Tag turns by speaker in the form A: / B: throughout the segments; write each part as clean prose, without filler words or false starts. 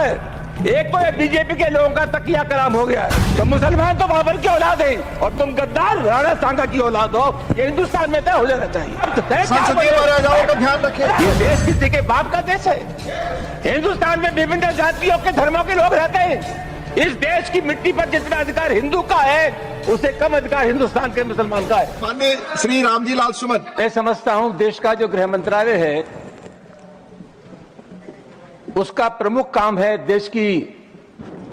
A: है। एक तो ये बीजेपी के लोगों का तकिया कलाम हो गया है। तो मुसलमान तो बाबर की औलाद है और तुम गद्दार राणा सांगा की औलाद हो। ये हिंदुस्तान में तय हो जाना चाहिए।
B: संसदीय मर्यादाओं का ध्यान रखें।
A: ये देश किसी के बाप का देश है। हिंदुस्तान में विभिन्न जातियों के धर्मों के लोग रहते हैं। इस देश की मिट्टी पर जितना अधिकार हिंदू का है उससे कम अधिकार हिंदुस्तान के मुसलमान का है।
B: माननीय श्री रामजी लाल सुमन।
A: मैं समझता हूं देश का जो गृह मंत्रालय है उसका प्रमुख काम है देश की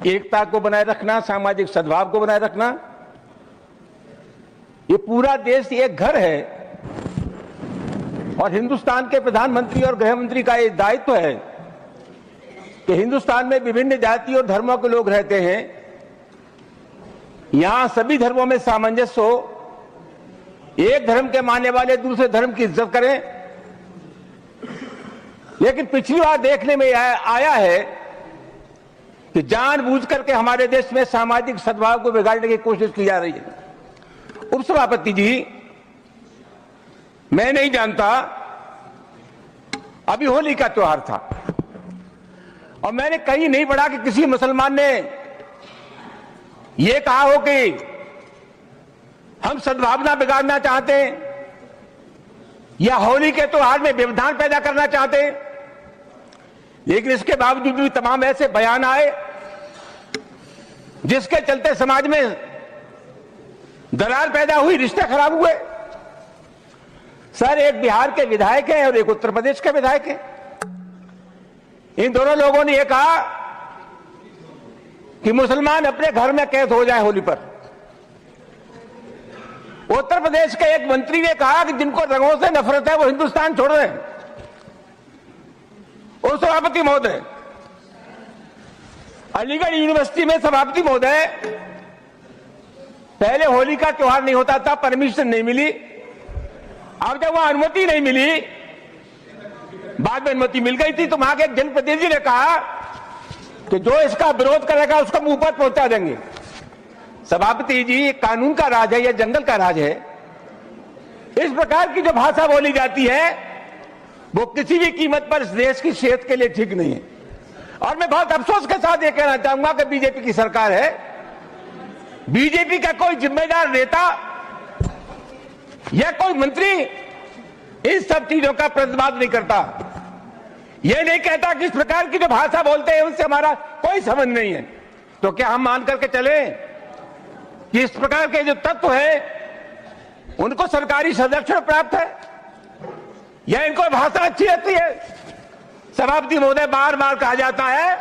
A: एकता को बनाए रखना, सामाजिक सद्भाव को बनाए रखना। ये पूरा देश एक घर है और हिंदुस्तान के प्रधानमंत्री और गृह मंत्री का ये दायित्व है कि हिंदुस्तान में विभिन्न जाति और धर्मों के लोग रहते हैं। यहां सभी धर्मों में सामंजस्य हो, एक धर्म के मानने वाले दूसरे धर्म की इज्जत करें। लेकिन पिछली बार देखने में आया है कि जानबूझ करके हमारे देश में सामाजिक सद्भाव को बिगाड़ने की कोशिश की जा रही है। उपसभापति जी, मैं नहीं जानता, अभी होली का त्योहार था और मैंने कहीं नहीं पढ़ा कि किसी मुसलमान ने यह कहा हो कि हम सद्भावना बिगाड़ना चाहते हैं या होली के त्योहार में व्यवधान पैदा करना चाहते हैं। लेकिन इसके बावजूद भी तमाम ऐसे बयान आए जिसके चलते समाज में दरार पैदा हुई, रिश्ते खराब हुए। सर, एक बिहार के विधायक हैं और एक उत्तर प्रदेश के विधायक हैं। इन दोनों लोगों ने यह कहा कि मुसलमान अपने घर में कैद हो जाए होली पर। उत्तर प्रदेश के एक मंत्री ने कहा कि जिनको रंगों से नफरत है वो हिंदुस्तान छोड़ रहे हैं। और सभापति महोदय, अलीगढ़ यूनिवर्सिटी में सभापति महोदय, पहले होली का त्योहार नहीं होता था, परमिशन नहीं मिली। अब जब वहां अनुमति नहीं मिली, बाद में अनुमति मिल गई थी, तो वहां के एक जनप्रतिनिधि ने कहा कि जो इसका विरोध करेगा उसको मुंह पर पहुंचा देंगे। सभापति जी, ये कानून का राज है, यह जंगल का राज है। इस प्रकार की जो भाषा बोली जाती है वो किसी भी कीमत पर इस देश की सेहत के लिए ठीक नहीं है। और मैं बहुत अफसोस के साथ ये कहना चाहूंगा कि बीजेपी की सरकार है, बीजेपी का कोई जिम्मेदार नेता या कोई मंत्री इन सब चीजों का प्रतिवाद नहीं करता। यह नहीं कहता कि इस प्रकार की जो भाषा बोलते हैं उनसे हमारा कोई संबंध नहीं है। तो क्या हम मान करके चले कि इस प्रकार के जो तत्व है उनको सरकारी संरक्षण प्राप्त है या इनको भाषा अच्छी आती है? सभापति महोदय, बार बार कहा जाता है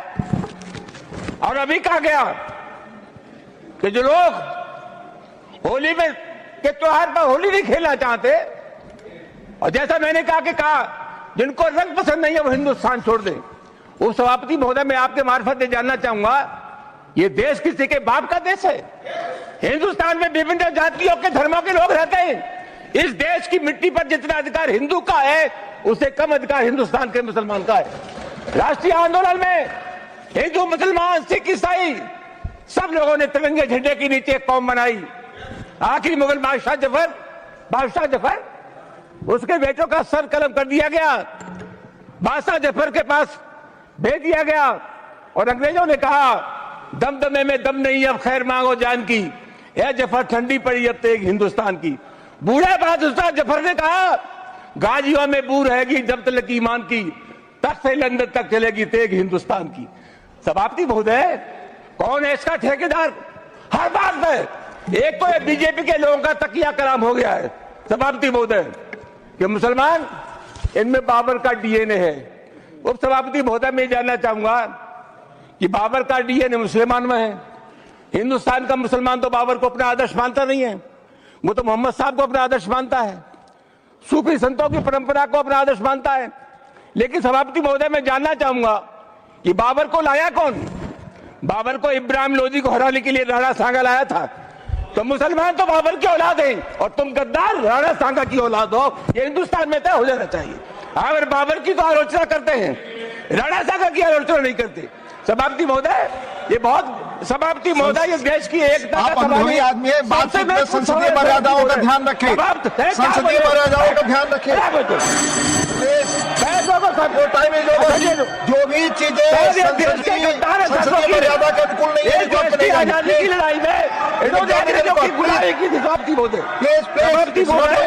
A: और अभी कहा गया कि जो लोग होली में के त्योहार पर होली नहीं खेलना चाहते, और जैसा मैंने कहा जिनको रंग पसंद नहीं है वो हिंदुस्तान छोड़ दें। उस सभापति महोदय, मैं आपके मार्फत से जानना चाहूंगा, ये देश किसी के बाप का देश है। हिंदुस्तान में विभिन्न जातियों के धर्मों के लोग रहते हैं। इस देश की मिट्टी पर जितना अधिकार हिंदू का है उससे कम अधिकार हिंदुस्तान के मुसलमान का है। राष्ट्रीय आंदोलन में हिंदू, मुसलमान, सिख, ईसाई सब लोगों ने तिरंगे झंडे के नीचे एक कौम बनाई। आखिरी मुगल बादशाह जफर, उसके बेटों का सर कलम कर दिया गया, बादशाह जफर के पास भेज दिया गया और अंग्रेजों ने कहा दमदमे में दम नहीं, अब खैर मांगो जान की, यह जफर ठंडी पड़ी अब तेग हिंदुस्तान की। बूढ़ा बादशाह जफर ने कहा गाजियों में बू रहेगी जब तक ईमान की, तख्त से लंदन तक चलेगी तेग हिंदुस्तान की। सभापति महोदय, कौन है इसका ठेकेदार? हर बात में एक तो बीजेपी के लोगों का तकिया कलाम हो गया है सभापति महोदय कि मुसलमान, इनमें बाबर का डीएनए है। उप सभापति महोदय, मैं जानना चाहूंगा कि बाबर का डीएनए मुसलमान में है। हिंदुस्तान का मुसलमान तो बाबर को अपना आदर्श मानता नहीं है, वो तो मोहम्मद साहब को अपना आदर्श मानता है, सूफी संतों की परंपरा को अपना आदर्श मानता है। लेकिन सभापति महोदय, मैं जानना चाहूंगा कि बाबर को लाया कौन? बाबर को इब्राहिम लोधी को हराने के लिए राणा सांगा लाया था। तो मुसलमान तो बाबर की औलाद है और तुम गद्दार राणा सांगा की औलाद हो। ये हिंदुस्तान में तय हो जाना चाहिए। अगर बाबर की तो आलोचना करते हैं, राणा सांगा की आलोचना नहीं करते। सभापति महोदय, ये बहुत सभापति महोदय, ये देश की एकता का
B: अनुभवी आदमी है, बातचीत में संसदीय मर्यादाओं का ध्यान रखें। संसदीय मर्यादाओं का ध्यान रखें। Your time is over. जो भी चीजें संसदीय मर्यादा के अनुकूल नहीं है, जो आप करेंगे।
A: आजादी की लड़ाई में
B: Please, please.